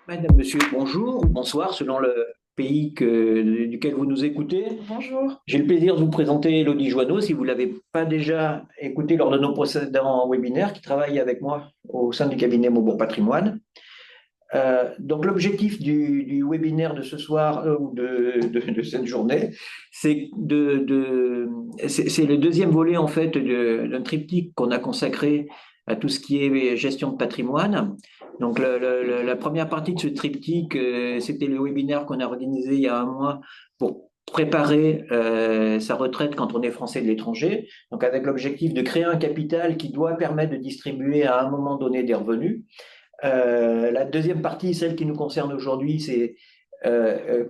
Madame, monsieur, bonjour ou bonsoir, selon le pays duquel vous nous écoutez. Bonjour. J'ai le plaisir de vous présenter Elodie Joanneau, si vous ne l'avez pas déjà écouté lors de nos précédents webinaires, qui travaille avec moi au sein du cabinet Maubourg Patrimoine. Donc, l'objectif du webinaire de ce soir ou de cette journée, c'est le deuxième volet en fait d'un triptyque qu'on a consacré à tout ce qui est gestion de patrimoine. Donc, la première partie de ce triptyque, c'était le webinaire qu'on a organisé il y a un mois pour préparer sa retraite quand on est français de l'étranger. Donc, avec l'objectif de créer un capital qui doit permettre de distribuer à un moment donné des revenus. La deuxième partie, celle qui nous concerne aujourd'hui, c'est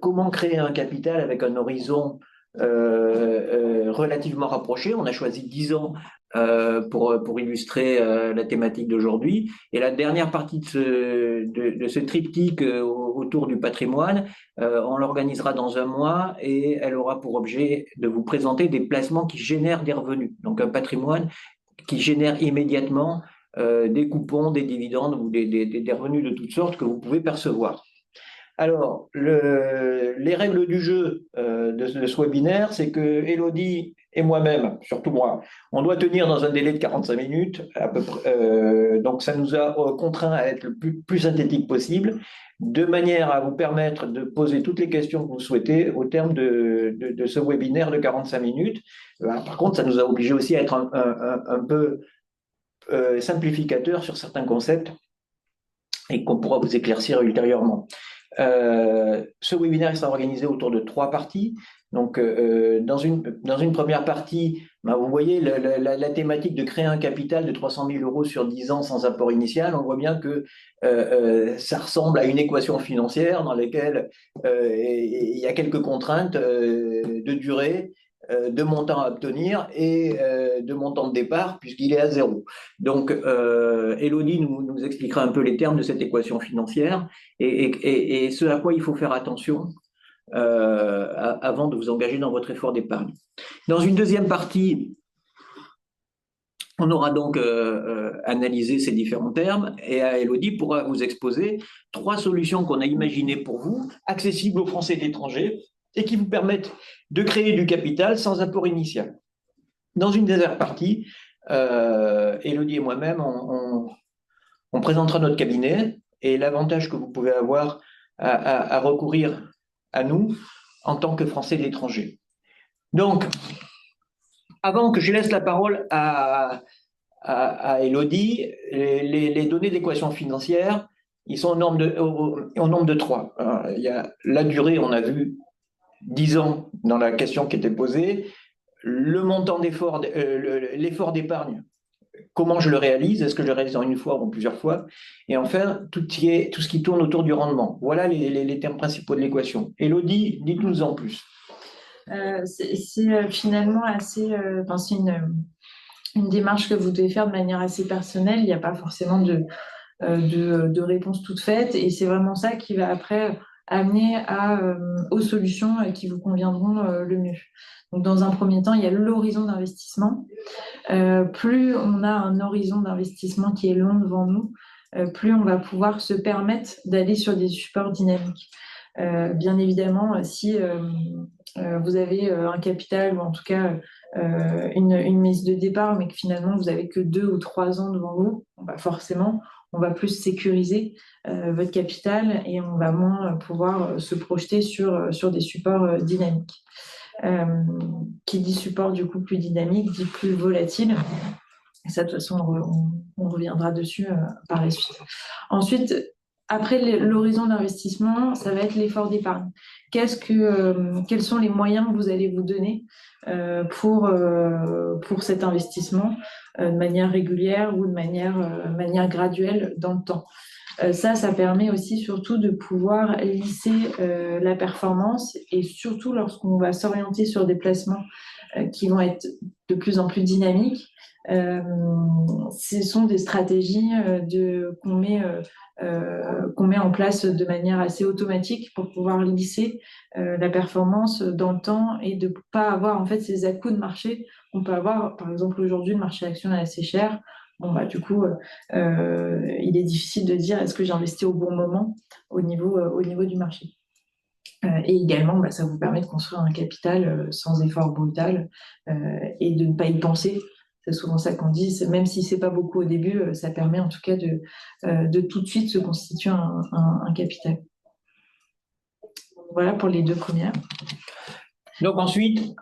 comment créer un capital avec un horizon relativement rapproché. On a choisi 10 ans pour illustrer la thématique d'aujourd'hui. Et la dernière partie de ce triptyque autour du patrimoine, on l'organisera dans un mois et elle aura pour objet de vous présenter des placements qui génèrent des revenus. Donc un patrimoine qui génère immédiatement des coupons, des dividendes ou des revenus de toutes sortes que vous pouvez percevoir. Alors, les règles du jeu de ce webinaire, c'est que Elodie et moi-même, surtout moi, on doit tenir dans un délai de 45 minutes à peu près. Donc, ça nous a contraints à être le plus synthétique possible, de manière à vous permettre de poser toutes les questions que vous souhaitez au terme de ce webinaire de 45 minutes. Par contre, ça nous a obligés aussi à être un peu simplificateur sur certains concepts et qu'on pourra vous éclaircir ultérieurement. Ce webinaire sera organisé autour de trois parties. Donc, dans une première partie, ben, vous voyez la thématique de créer un capital de 300 000 euros sur 10 ans sans apport initial. On voit bien que ça ressemble à une équation financière dans laquelle il y a quelques contraintes de durée, de montant à obtenir et de montant de départ puisqu'il est à zéro. Donc, Elodie nous expliquera un peu les termes de cette équation financière et ce à quoi il faut faire attention avant de vous engager dans votre effort d'épargne. Dans une deuxième partie, on aura donc analysé ces différents termes et Elodie pourra vous exposer trois solutions qu'on a imaginées pour vous, accessibles aux Français d'étranger et qui vous permettent de créer du capital sans apport initial. Dans une deuxième partie, Elodie et moi-même, on présentera notre cabinet et l'avantage que vous pouvez avoir à recourir à nous en tant que Français de l'étranger. Donc, avant que je laisse la parole à Elodie, les données d'équation financière, ils sont au nombre de trois. Il y a la durée, on a vu 10 ans dans la question qui était posée, le montant d'effort, l'effort d'épargne, comment je le réalise, est-ce que je le réalise en une fois ou en plusieurs fois, et enfin tout ce qui tourne autour du rendement. Voilà les termes principaux de l'équation. Elodie, dites-nous en plus. C'est finalement assez, enfin, c'est une démarche que vous devez faire de manière assez personnelle. Il n'y a pas forcément de réponse toute faite, et c'est vraiment ça qui va après amener aux solutions qui vous conviendront le mieux. Donc, dans un premier temps, il y a l'horizon d'investissement. Plus on a un horizon d'investissement qui est long devant nous, plus on va pouvoir se permettre d'aller sur des supports dynamiques. Bien évidemment, si vous avez un capital ou en tout cas une mise de départ, mais que finalement vous avez que 2 ou 3 ans devant vous, bah forcément, on va plus sécuriser votre capital et on va moins pouvoir se projeter sur des supports dynamiques. Euh, qui dit support du coup plus dynamique, dit plus volatile. Et ça, de toute façon, on reviendra dessus par la suite. Ensuite, après l'horizon d'investissement, ça va être l'effort d'épargne. Quels sont les moyens que vous allez vous donner pour cet investissement de manière régulière ou de manière graduelle dans le temps. Ça permet aussi surtout de pouvoir lisser la performance et surtout lorsqu'on va s'orienter sur des placements qui vont être de plus en plus dynamiques. Ce sont des stratégies qu'on met en place de manière assez automatique pour pouvoir lisser la performance dans le temps et de ne pas avoir en fait ces à-coups de marché. On peut avoir, par exemple, aujourd'hui, le marché action est assez cher. bon, bah, du coup, il est difficile de dire est-ce que j'ai investi au bon moment au niveau du marché. Et également, bah, ça vous permet de construire un capital sans effort brutal et de ne pas y penser. C'est souvent ça qu'on dit, même si c'est pas beaucoup au début, ça permet en tout cas de tout de suite se constituer un capital. Voilà pour les deux premières. Donc ensuite,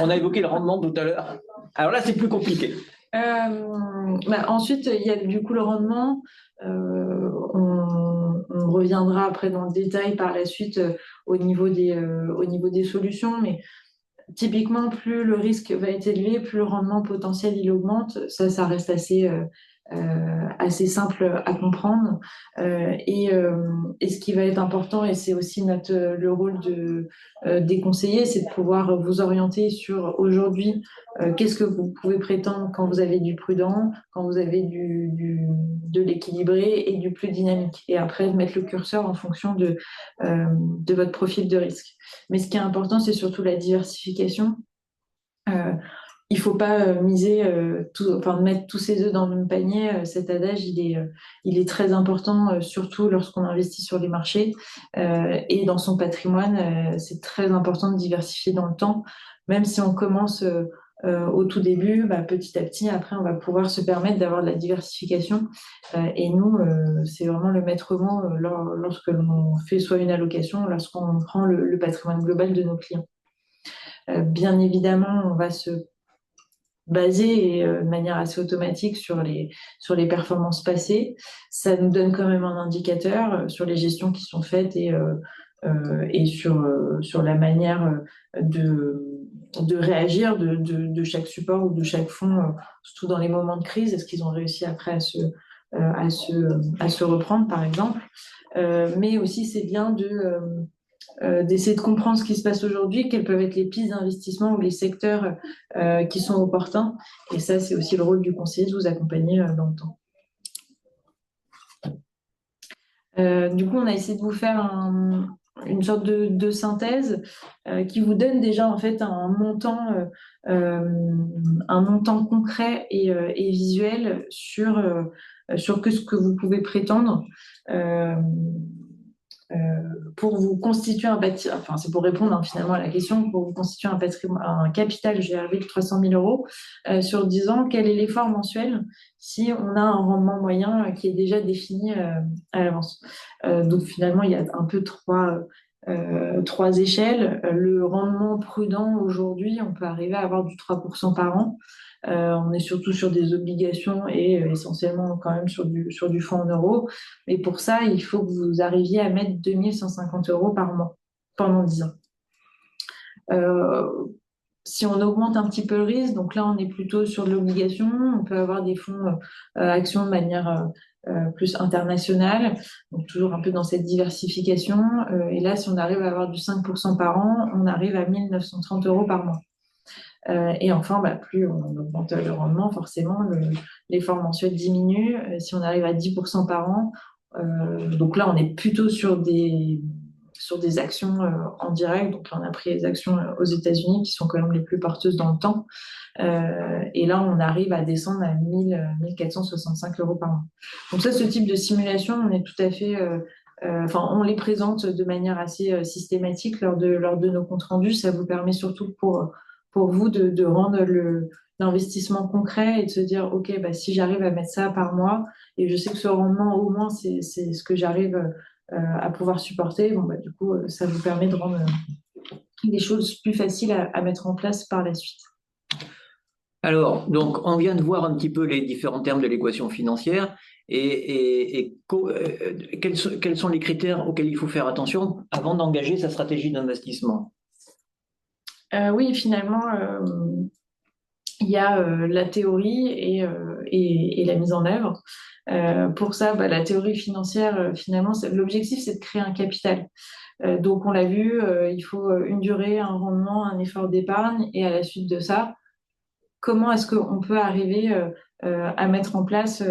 on a évoqué le rendement tout à l'heure. Alors là, c'est plus compliqué. Bah, ensuite, il y a du coup le rendement. On reviendra après dans le détail par la suite au niveau des solutions, mais typiquement, plus le risque va être élevé, plus le rendement potentiel il augmente. Ça reste assez simple à comprendre. Et ce qui va être important, et c'est aussi le rôle des conseillers, c'est de pouvoir vous orienter sur aujourd'hui, qu'est-ce que vous pouvez prétendre quand vous avez du prudent, quand vous avez de l'équilibré et du plus dynamique. Et après, de mettre le curseur en fonction de votre profil de risque. Mais ce qui est important, c'est surtout la diversification. Il ne faut pas mettre tous ses œufs dans le même panier. Cet adage, il est très important, surtout lorsqu'on investit sur les marchés. Et dans son patrimoine, c'est très important de diversifier dans le temps. Même si on commence au tout début, bah, petit à petit, après, on va pouvoir se permettre d'avoir de la diversification. Et nous, c'est vraiment le maître mot lorsque l'on fait soit une allocation, lorsqu'on prend le patrimoine global de nos clients. Bien évidemment, on va se baser de manière assez automatique sur les performances passées. Ça nous donne quand même un indicateur sur les gestions qui sont faites et sur la manière de réagir de chaque support ou de chaque fonds, surtout dans les moments de crise. Est-ce qu'ils ont réussi après à se reprendre, par exemple. Mais aussi, c'est bien d'essayer de comprendre ce qui se passe aujourd'hui, quelles peuvent être les pistes d'investissement ou les secteurs qui sont opportuns. Et ça, c'est aussi le rôle du conseiller, de vous accompagner dans le temps. Du coup, on a essayé de vous faire une sorte de synthèse qui vous donne déjà en fait un montant concret et visuel sur ce que vous pouvez prétendre. Pour vous constituer enfin c'est pour répondre finalement à la question, pour vous constituer un capital GRV de 300 000 euros sur 10 ans, quel est l'effort mensuel si on a un rendement moyen qui est déjà défini à l'avance. Donc finalement, il y a un peu trois échelles. Le rendement prudent aujourd'hui, on peut arriver à avoir du 3% par an. On est surtout sur des obligations et essentiellement quand même sur du fonds en euros. Mais pour ça, il faut que vous arriviez à mettre 2 150 euros par mois pendant 10 ans. Si on augmente un petit peu le risque, donc là on est plutôt sur de l'obligation, on peut avoir des fonds actions de manière plus internationale, donc toujours un peu dans cette diversification. Et là, si on arrive à avoir du 5% par an, on arrive à 1 930 euros par mois. Et enfin, bah, plus on augmente le rendement, forcément, l'effort mensuel diminue. Si on arrive à 10% par an, donc là, on est plutôt sur des actions en direct. Donc là, on a pris les actions aux États-Unis qui sont quand même les plus porteuses dans le temps. Et là, on arrive à descendre à 1 465 euros par mois. Donc ça, ce type de simulation, on est tout à fait... on les présente de manière assez systématique lors de nos comptes rendus. Ça vous permet surtout pour vous de rendre l'investissement concret et de se dire, OK, bah, si j'arrive à mettre ça par mois, et je sais que ce rendement, au moins, c'est ce que j'arrive à pouvoir supporter, bon, bah, du coup, ça vous permet de rendre les choses plus faciles à mettre en place par la suite. Alors, donc, on vient de voir un petit peu les différents termes de l'équation financière quels sont les critères auxquels il faut faire attention avant d'engager sa stratégie d'investissement? Oui, finalement, il y a la théorie et la mise en œuvre. Pour ça, bah, la théorie financière, finalement, l'objectif, c'est de créer un capital. Donc, on l'a vu, il faut une durée, un rendement, un effort d'épargne, et à la suite de ça, comment est-ce qu'on peut arriver à mettre en place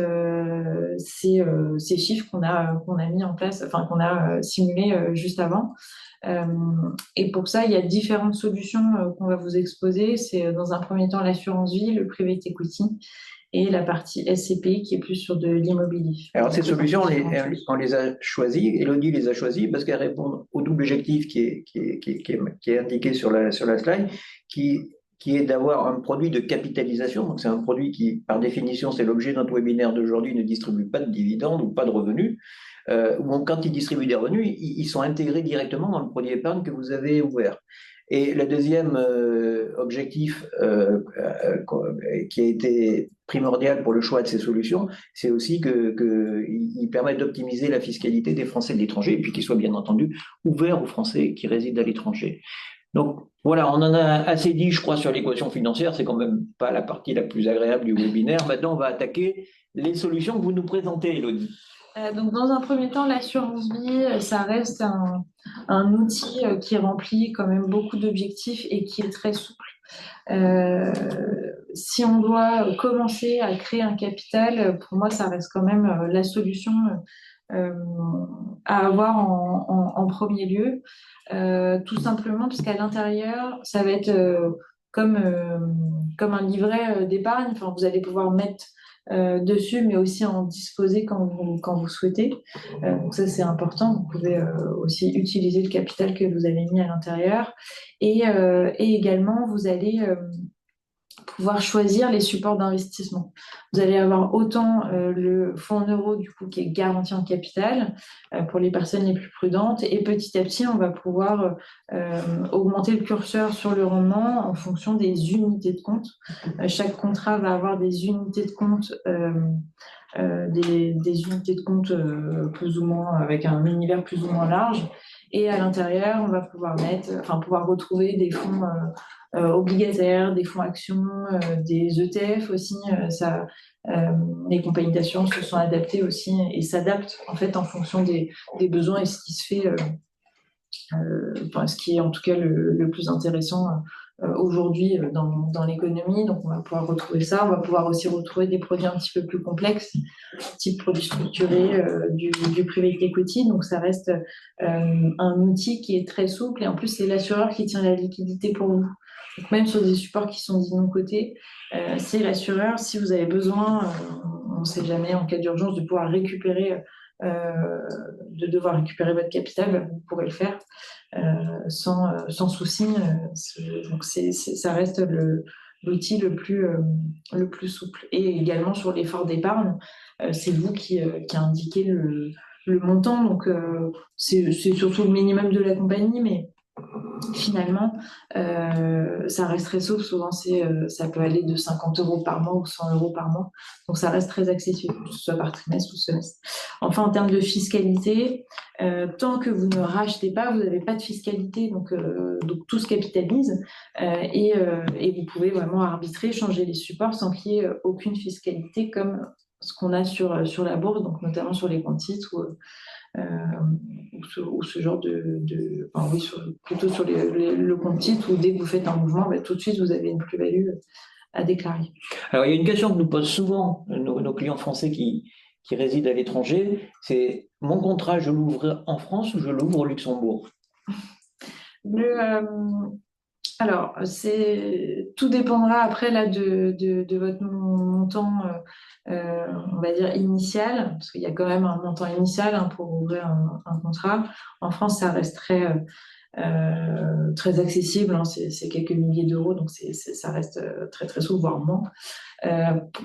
ces chiffres qu'on a mis en place, enfin qu'on a simulés juste avant. Et pour ça, il y a différentes solutions qu'on va vous exposer. C'est dans un premier temps l'assurance vie, le private equity et la partie SCPI qui est plus sur de l'immobilier. Alors, ces Donc, solutions, différentes choses. on les a choisies, Élodie les a choisies parce qu'elles répondent au double objectif qui est indiqué sur sur la slide, qui est d'avoir un produit de capitalisation. Donc, c'est un produit qui, par définition, c'est l'objet de notre webinaire d'aujourd'hui, ne distribue pas de dividendes ou pas de revenus. Ou quand ils distribuent des revenus, ils sont intégrés directement dans le produit épargne que vous avez ouvert. Et le deuxième objectif qui a été primordial pour le choix de ces solutions, c'est aussi qu'ils permettent d'optimiser la fiscalité des Français de l'étranger et puis qu'ils soient bien entendu ouverts aux Français qui résident à l'étranger. Donc voilà, on en a assez dit, je crois, sur l'équation financière. C'est quand même pas la partie la plus agréable du webinaire. Maintenant, on va attaquer les solutions que vous nous présentez, Élodie. Donc, dans un premier temps, l'assurance vie, ça reste un outil qui remplit quand même beaucoup d'objectifs et qui est très souple. Si on doit commencer à créer un capital, pour moi, ça reste quand même la solution à avoir en premier lieu, tout simplement parce qu'à l'intérieur, ça va être comme un livret d'épargne. Enfin, vous allez pouvoir mettre dessus, mais aussi en disposer quand vous souhaitez. Donc ça, c'est important. Vous pouvez aussi utiliser le capital que vous avez mis à l'intérieur. Et également, vous allez pouvoir choisir les supports d'investissement. Vous allez avoir autant le fonds en euros du coup qui est garanti en capital pour les personnes les plus prudentes et petit à petit on va pouvoir augmenter le curseur sur le rendement en fonction des unités de compte. Chaque contrat va avoir des unités de compte des unités de compte plus ou moins avec un univers plus ou moins large. Et à l'intérieur, on va pouvoir retrouver des fonds obligataires, des fonds actions, des ETF aussi. Les compagnies d'assurance se sont adaptées aussi et s'adaptent en fait en fonction des besoins et ce qui se fait, ce qui est en tout cas le plus intéressant aujourd'hui dans l'économie. Donc, on va pouvoir retrouver ça. On va pouvoir aussi retrouver des produits un petit peu plus complexes, type produits structurés, du private equity. Donc, ça reste un outil qui est très souple. Et en plus, c'est l'assureur qui tient la liquidité pour vous. Donc, même sur des supports qui sont dits non cotés, c'est l'assureur. Si vous avez besoin, on ne sait jamais, en cas d'urgence, de pouvoir récupérer de devoir récupérer votre capital, vous pourrez le faire sans souci. Donc ça reste l'outil le plus souple. Et également sur l'effort d'épargne, c'est vous qui indiquez le montant. Donc c'est surtout le minimum de la compagnie, mais finalement, ça reste très souple. Souvent, ça peut aller de 50 euros par mois ou 100 euros par mois. Donc, ça reste très accessible, que ce soit par trimestre ou semestre. Enfin, en termes de fiscalité, tant que vous ne rachetez pas, vous n'avez pas de fiscalité. Donc tout se capitalise. Et vous pouvez vraiment arbitrer, changer les supports sans qu'il y ait aucune fiscalité comme ce qu'on a sur la bourse, donc notamment sur les comptes titres ou ce genre enfin, oui, plutôt sur le compte titre où dès que vous faites un mouvement, tout de suite vous avez une plus-value à déclarer. Alors, il y a une question que nous posent souvent nos clients français qui résident à l'étranger, c'est mon contrat, je l'ouvre en France ou je l'ouvre au Luxembourg? Alors, tout dépendra après là de votre montant, on va dire initial, parce qu'il y a quand même un montant initial pour ouvrir un contrat. En France, ça reste très accessible, c'est quelques milliers d'euros, donc ça reste très très souple, voire moins.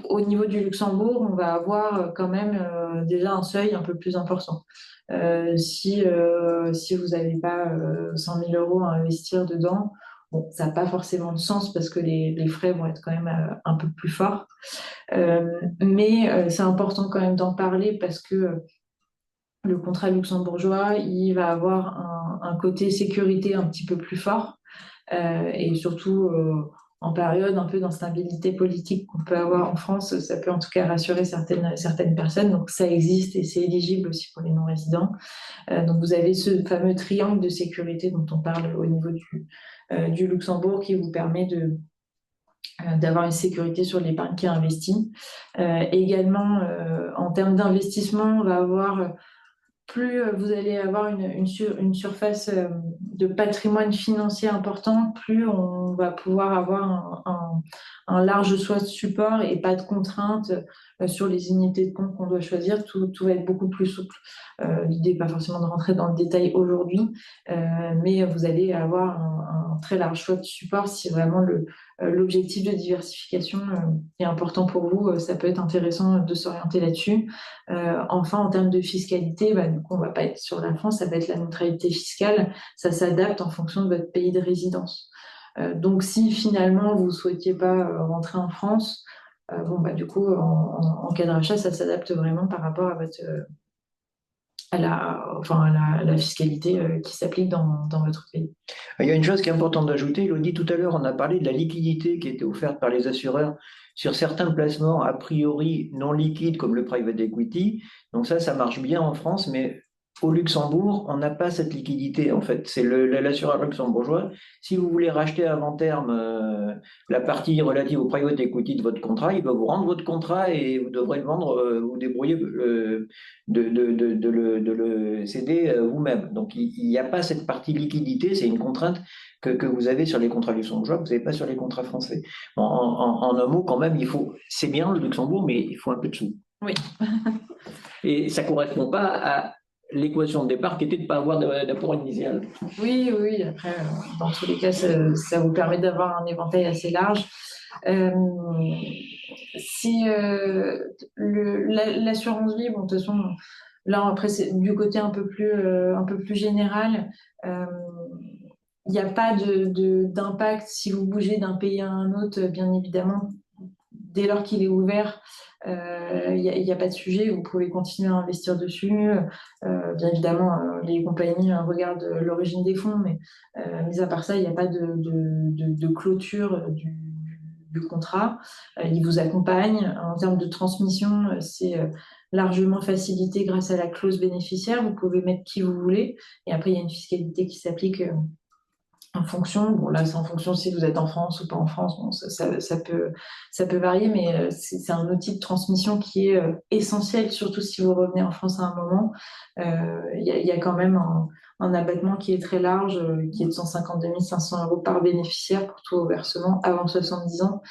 Au niveau du Luxembourg, on va avoir quand même déjà un seuil un peu plus important. Si vous n'avez pas 100 000 euros à investir dedans, bon, ça n'a pas forcément de sens parce que les frais vont être quand même un peu plus forts. Mais c'est important quand même d'en parler parce que le contrat luxembourgeois, il va avoir un côté sécurité un petit peu plus fort et surtout en période un peu d'instabilité politique qu'on peut avoir en France, ça peut en tout cas rassurer certaines personnes. Donc ça existe et c'est éligible aussi pour les non-résidents. Donc vous avez ce fameux triangle de sécurité dont on parle au niveau du Luxembourg qui vous permet d'avoir une sécurité sur l'épargne qui est investie. Également, en termes d'investissement, on va avoir plus vous allez avoir une surface de patrimoine financier important, plus on va pouvoir avoir un large choix de support et pas de contraintes sur les unités de compte qu'on doit choisir. Tout va être beaucoup plus souple. L'idée n'est pas forcément de rentrer dans le détail aujourd'hui, mais vous allez avoir un très large choix de support si vraiment l'objectif de diversification est important pour vous. Ça peut être intéressant de s'orienter là-dessus. Enfin, en termes de fiscalité, du coup, on ne va pas être sur la France, ça va être la neutralité fiscale. Ça s'adapte en fonction de votre pays de résidence. Donc, si finalement vous ne souhaitiez pas rentrer en France, du coup, en cas de rachat, ça s'adapte vraiment par rapport à la fiscalité qui s'applique dans votre pays. Il y a une chose qui est importante d'ajouter, Elodie, tout à l'heure, on a parlé de la liquidité qui était offerte par les assureurs sur certains placements a priori non liquides comme le private equity. Donc ça marche bien en France, mais au Luxembourg, on n'a pas cette liquidité en fait. C'est l'assureur luxembourgeois. Si vous voulez racheter à long terme la partie relative au private equity de votre contrat, il va vous rendre votre contrat et vous devrez le vendre, vous débrouiller de le céder vous-même. Donc il n'y a pas cette partie liquidité, c'est une contrainte que vous avez sur les contrats luxembourgeois, que vous n'avez pas sur les contrats français. Bon, en un mot, quand même, c'est bien le Luxembourg, mais il faut un peu de sous. Oui. Et ça ne correspond pas à l'équation de départ qui était de ne pas avoir d'apport initial. Oui, après, dans tous les cas, ça vous permet d'avoir un éventail assez large. Si l'assurance vie, bon, de toute façon, là, après, c'est du côté un peu plus général. Il n'y a pas d'impact si vous bougez d'un pays à un autre, bien évidemment. Dès lors qu'il est ouvert, il n'y a pas de sujet, vous pouvez continuer à investir dessus. Bien évidemment, les compagnies regardent l'origine des fonds, mais mis à part ça, il n'y a pas de clôture du contrat. Ils vous accompagnent. En termes de transmission, c'est largement facilité grâce à la clause bénéficiaire. Vous pouvez mettre qui vous voulez. Et après, il y a une fiscalité qui s'applique en fonction. Bon, là, c'est en fonction si vous êtes en France ou pas en France. Bon, ça peut varier, mais c'est un outil de transmission qui est essentiel, surtout si vous revenez en France à un moment. Il y a quand même un abattement qui est très large, qui est de 152 500 € par bénéficiaire pour tout versement avant 70 ans.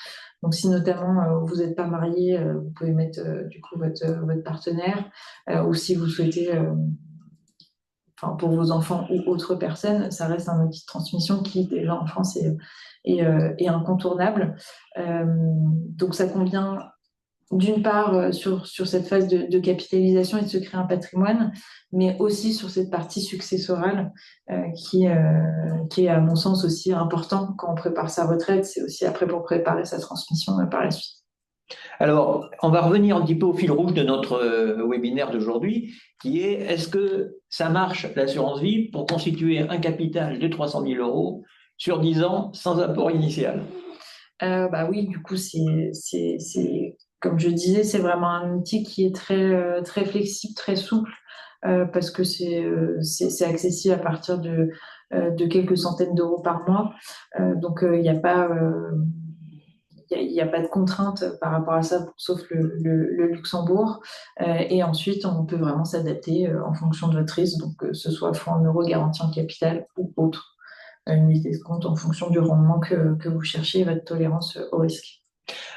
Donc, si notamment vous n'êtes pas marié, vous pouvez mettre du coup votre partenaire, ou si vous souhaitez pour vos enfants ou autres personnes, ça reste un outil de transmission qui, déjà en France, est incontournable. Donc, ça convient d'une part sur cette phase de capitalisation et de se créer un patrimoine, mais aussi sur cette partie successorale qui est, à mon sens, aussi important quand on prépare sa retraite. C'est aussi après pour préparer sa transmission par la suite. Alors, on va revenir un petit peu au fil rouge de notre webinaire d'aujourd'hui, qui est est-ce que ça marche l'assurance vie pour constituer un capital de 300 000 € sur 10 ans sans apport initial? Oui, du coup, comme je disais, c'est vraiment un outil qui est très, très flexible, très souple, parce que c'est accessible à partir de quelques centaines d'euros par mois. Donc, il n'y a pas de contrainte par rapport à ça, sauf le Luxembourg. Et ensuite, on peut vraiment s'adapter en fonction de votre risque, donc que ce soit fonds en euros garantis en capital ou autre. Une unité de compte en fonction du rendement que vous cherchez et votre tolérance au risque.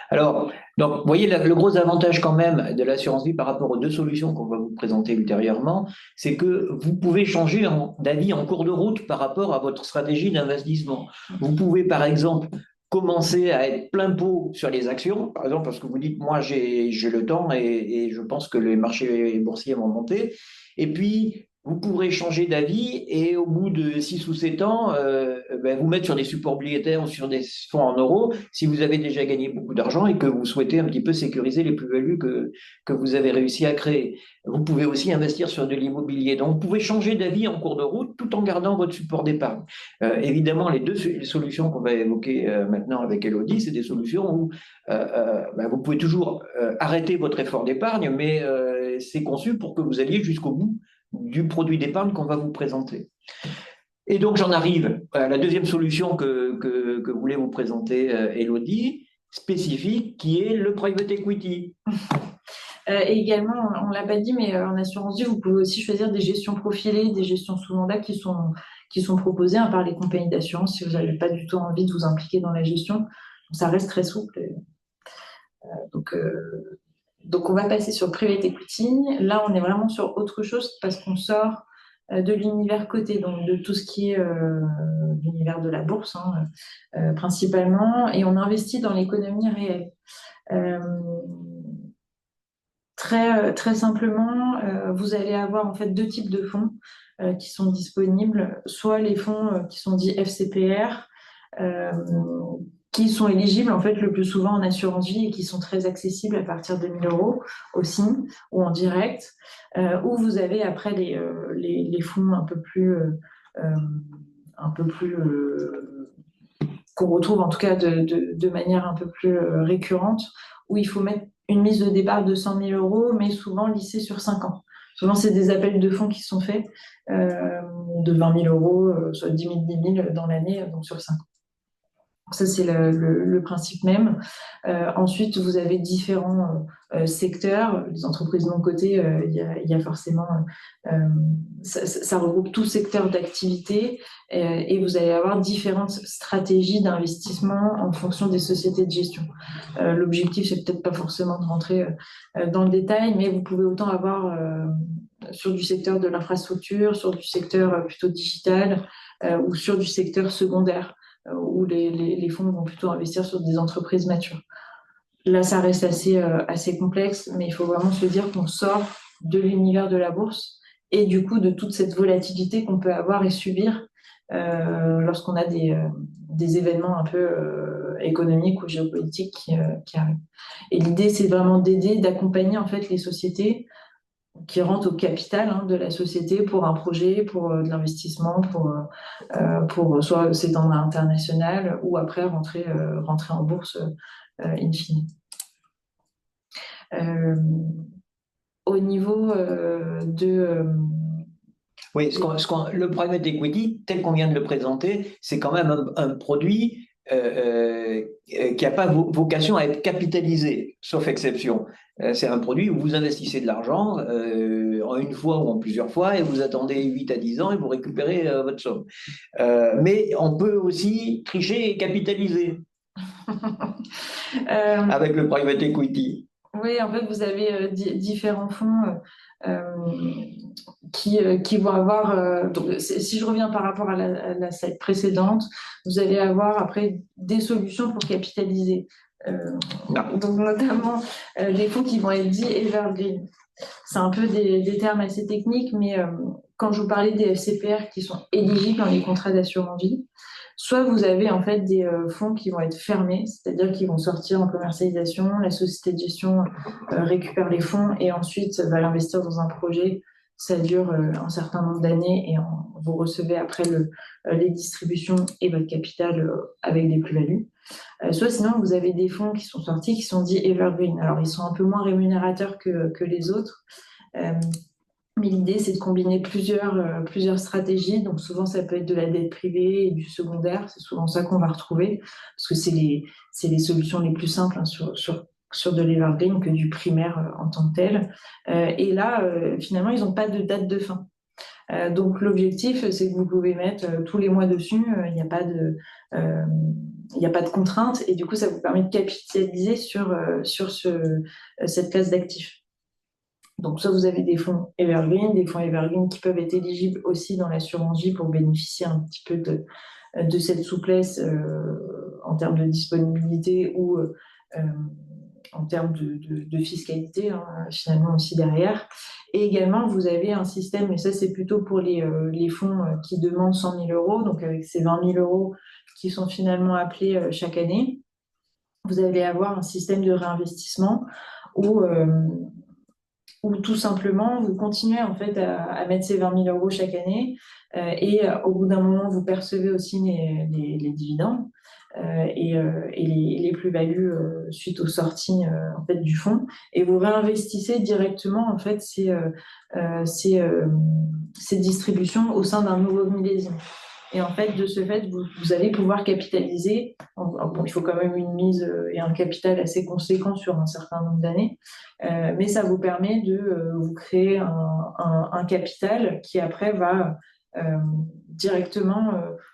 Alors, donc, vous voyez, le gros avantage quand même de l'assurance vie par rapport aux deux solutions qu'on va vous présenter ultérieurement, c'est que vous pouvez changer d'avis en cours de route par rapport à votre stratégie d'investissement. Vous pouvez, par exemple, commencer à être plein pot sur les actions, par exemple, parce que vous dites, moi, j'ai le temps et je pense que les marchés boursiers vont monter. Et puis, vous pourrez changer d'avis et au bout de 6 ou 7 ans, vous mettre sur des supports obligataires ou sur des fonds en euros si vous avez déjà gagné beaucoup d'argent et que vous souhaitez un petit peu sécuriser les plus-values que vous avez réussi à créer. Vous pouvez aussi investir sur de l'immobilier. Donc, vous pouvez changer d'avis en cours de route tout en gardant votre support d'épargne. Évidemment, les deux solutions qu'on va évoquer maintenant avec Elodie, c'est des solutions où vous pouvez toujours arrêter votre effort d'épargne, mais c'est conçu pour que vous alliez jusqu'au bout du produit d'épargne qu'on va vous présenter. Et donc, j'en arrive à la deuxième solution que voulait vous présenter Elodie, spécifique, qui est le private equity. Et également, on ne l'a pas dit, mais en assurance vie, vous pouvez aussi choisir des gestions profilées, des gestions sous mandat qui sont proposées par les compagnies d'assurance si vous n'avez pas du tout envie de vous impliquer dans la gestion. Donc, ça reste très souple. Donc, donc, on va passer sur private equity. Là, on est vraiment sur autre chose parce qu'on sort de l'univers coté, donc de tout ce qui est l'univers de la bourse principalement, et on investit dans l'économie réelle. Euh, très simplement, vous allez avoir en fait deux types de fonds qui sont disponibles, soit les fonds qui sont dits FCPR, euh, qui sont éligibles en fait le plus souvent en assurance vie et qui sont très accessibles à partir de 1 000 euros aussi ou en direct, ou vous avez après les fonds un peu plus qu'on retrouve en tout cas de manière un peu plus récurrente, où il faut mettre une mise de départ de 100 000 euros, mais souvent lissée sur 5 ans. Souvent, c'est des appels de fonds qui sont faits de 20 000 euros, soit 10 000, 10 000 dans l'année, donc sur 5 ans. Ça, c'est le principe même. Ensuite, vous avez différents secteurs. Les entreprises non cotées, il y a forcément... ça regroupe tout secteur d'activité et vous allez avoir différentes stratégies d'investissement en fonction des sociétés de gestion. L'objectif, c'est peut-être pas forcément de rentrer dans le détail, mais vous pouvez autant avoir sur du secteur de l'infrastructure, sur du secteur plutôt digital ou sur du secteur secondaire où les fonds vont plutôt investir sur des entreprises matures. Là, ça reste assez complexe, mais il faut vraiment se dire qu'on sort de l'univers de la bourse et du coup de toute cette volatilité qu'on peut avoir et subir lorsqu'on a des événements un peu économiques ou géopolitiques qui arrivent. Et l'idée, c'est vraiment d'aider, d'accompagner en fait les sociétés qui rentrent au capital de la société pour un projet, pour de l'investissement, pour soit s'étendre à l'international ou après rentrer en bourse in fine. Au niveau Oui, le private equity, tel qu'on vient de le présenter, c'est quand même un produit qui n'a pas vocation à être capitalisé, sauf exception. C'est un produit où vous investissez de l'argent en une fois ou en plusieurs fois et vous attendez 8 à 10 ans et vous récupérez votre somme. Mais on peut aussi tricher et capitaliser avec le private equity. Oui, en fait, vous avez différents fonds qui vont avoir. Donc, si je reviens par rapport à la slide précédente, vous allez avoir après des solutions pour capitaliser. Donc, notamment des fonds qui vont être dits evergreen. C'est un peu des termes assez techniques, mais quand je vous parlais des FCPR qui sont éligibles dans les contrats d'assurance vie, soit vous avez en fait des fonds qui vont être fermés, c'est-à-dire qu'ils vont sortir en commercialisation, la société de gestion récupère les fonds et ensuite va l'investir dans un projet. Ça dure un certain nombre d'années et vous recevez après les distributions et votre capital avec des plus-values. Soit sinon, vous avez des fonds qui sont sortis, qui sont dits evergreen. Alors, ils sont un peu moins rémunérateurs que les autres. Mais l'idée, c'est de combiner plusieurs stratégies. Donc, souvent, ça peut être de la dette privée et du secondaire. C'est souvent ça qu'on va retrouver parce que c'est les solutions les plus simples sur de l'evergreen que du primaire en tant que tel. Et là, finalement, ils n'ont pas de date de fin. Donc, l'objectif, c'est que vous pouvez mettre tous les mois dessus. Il n'y a pas de contrainte et du coup, ça vous permet de capitaliser sur cette classe d'actifs. Donc, soit vous avez des fonds evergreen qui peuvent être éligibles aussi dans l'assurance vie pour bénéficier un petit peu de cette souplesse en termes de disponibilité ou en termes de fiscalité, finalement aussi derrière. Et également, vous avez un système, et ça c'est plutôt pour les fonds qui demandent 100 000 euros, donc avec ces 20 000 euros qui sont finalement appelés chaque année, vous allez avoir un système de réinvestissement où tout simplement, vous continuez en fait à mettre ces 20 000 euros chaque année et au bout d'un moment, vous percevez aussi les dividendes et les plus-values suite aux sorties en fait, du fonds et vous réinvestissez directement en fait ces distributions au sein d'un nouveau millésime. Et en fait, de ce fait, vous allez pouvoir capitaliser. Bon, il faut quand même une mise et un capital assez conséquent sur un certain nombre d'années, mais ça vous permet de vous créer un capital qui après va directement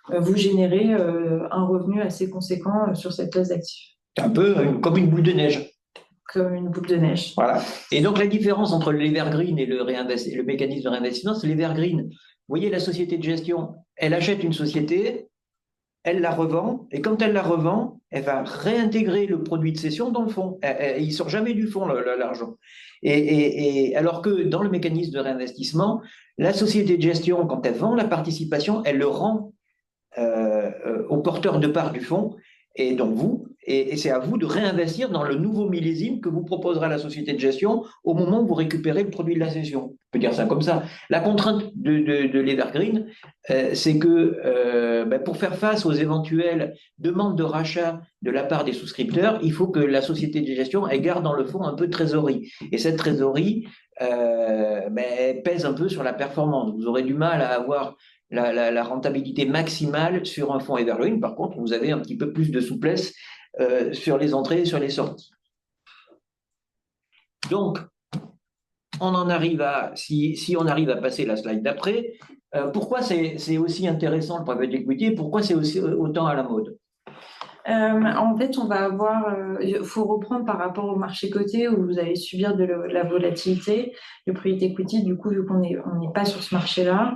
vous générer un revenu assez conséquent sur cette classe d'actifs, C'est un peu comme une boule de neige. comme une boule de neige. Voilà. Et donc, la différence entre l'evergreen et le mécanisme de réinvestissement, c'est l'evergreen. Vous voyez, la société de gestion, elle achète une société, elle la revend, et quand elle la revend, elle va réintégrer le produit de cession dans le fonds. Il ne sort jamais du fonds, l'argent. Et alors que dans le mécanisme de réinvestissement, la société de gestion, quand elle vend la participation, elle le rend aux porteurs de parts du fonds, et donc vous, et c'est à vous de réinvestir dans le nouveau millésime que vous proposera la société de gestion au moment où vous récupérez le produit de la cession. On peut dire ça comme ça. La contrainte de l'Evergreen, c'est que pour faire face aux éventuelles demandes de rachat de la part des souscripteurs, il faut que la société de gestion elle garde dans le fond un peu de trésorerie. Et cette trésorerie pèse un peu sur la performance. Vous aurez du mal à avoir la rentabilité maximale sur un fonds Evergreen. Par contre, vous avez un petit peu plus de souplesse sur les entrées et sur les sorties. Donc, on en arrive à, si on arrive à passer la slide d'après, pourquoi c'est aussi intéressant le private equity, pourquoi c'est aussi autant à la mode? En fait, on va avoir, il faut reprendre par rapport au marché coté où vous allez subir de la volatilité. Le private equity, du coup, vu qu'on n'est pas sur ce marché-là,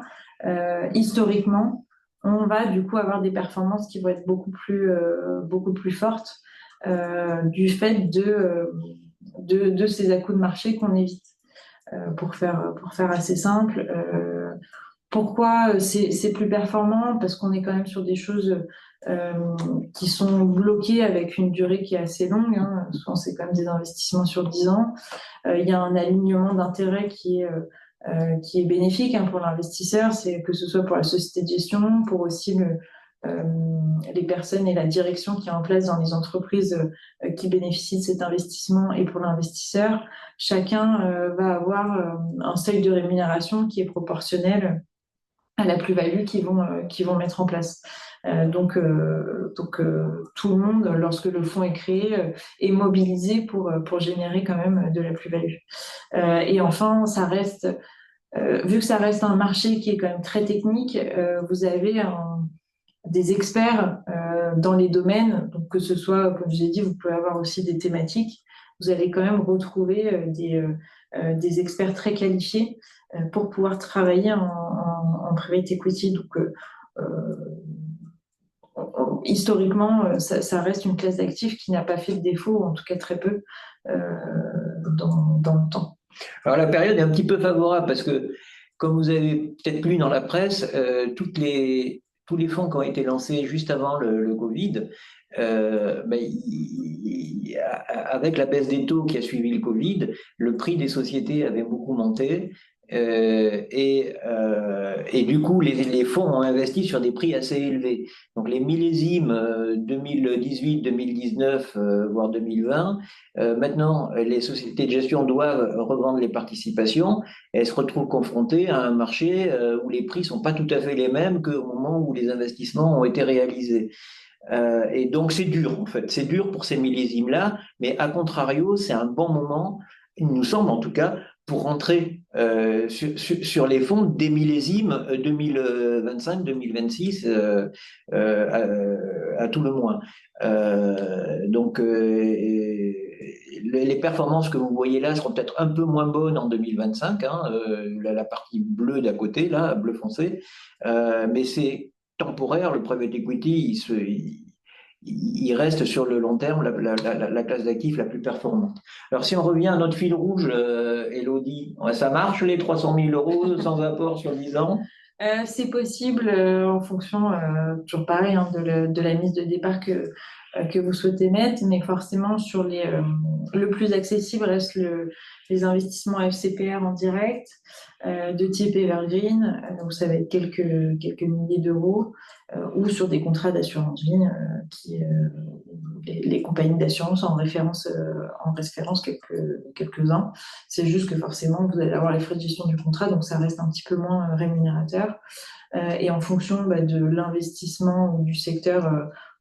historiquement, on va du coup avoir des performances qui vont être beaucoup plus fortes du fait de ces à-coups de marché qu'on évite. Pour faire assez simple, pourquoi c'est plus performant? Parce qu'on est quand même sur des choses qui sont bloquées avec une durée qui est assez longue. Hein. Souvent, c'est quand même des investissements sur 10 ans. Il y a un alignement d'intérêts qui est bénéfique hein, pour l'investisseur, c'est que ce soit pour la société de gestion, pour aussi euh, les personnes et la direction qui est en place dans les entreprises qui bénéficient de cet investissement et pour l'investisseur. Chacun va avoir un seuil de rémunération qui est proportionnel à la plus-value qu'ils vont mettre en place. Donc, tout le monde, lorsque le fonds est créé, est mobilisé pour générer quand même de la plus-value. Et enfin, ça reste, vu que ça reste un marché qui est quand même très technique, vous avez des experts dans les domaines, donc que ce soit, comme je l'ai dit, vous pouvez avoir aussi des thématiques. Vous allez quand même retrouver des experts très qualifiés pour pouvoir travailler en private equity. Donc, historiquement, ça reste une classe d'actifs qui n'a pas fait de défaut, ou en tout cas très peu, dans le temps. Alors la période est un petit peu favorable parce que, comme vous avez peut-être lu dans la presse, tous les fonds qui ont été lancés juste avant le Covid, avec la baisse des taux qui a suivi le Covid, le prix des sociétés avait beaucoup monté. Et du coup, les fonds ont investi sur des prix assez élevés. Donc les millésimes 2018, 2019, voire 2020, maintenant, les sociétés de gestion doivent revendre les participations et elles se retrouvent confrontées à un marché où les prix sont pas tout à fait les mêmes qu'au moment où les investissements ont été réalisés. Et donc c'est dur en fait, c'est dur pour ces millésimes-là, mais à contrario, c'est un bon moment, il nous semble en tout cas, pour rentrer sur les fonds des millésimes 2025-2026 à tout le moins. Donc les performances que vous voyez là seront peut-être un peu moins bonnes en 2025, hein, la partie bleue d'à côté, là, bleu foncé, mais c'est temporaire, le private equity, il reste sur le long terme la classe d'actifs la plus performante. Alors si on revient à notre fil rouge, Elodie, ça marche les 300 000 euros sans apport sur 10 ans? C'est possible en fonction, toujours pareil, hein, de la mise de départ que vous souhaitez mettre, mais forcément sur le plus accessible reste les investissements FCPR en direct, de type Evergreen, où ça va être quelques milliers d'euros, ou sur des contrats d'assurance vie, les compagnies d'assurance en référence quelques-uns. C'est juste que forcément, vous allez avoir les frais de gestion du contrat, donc ça reste un petit peu moins rémunérateur. Et en fonction de l'investissement ou du secteur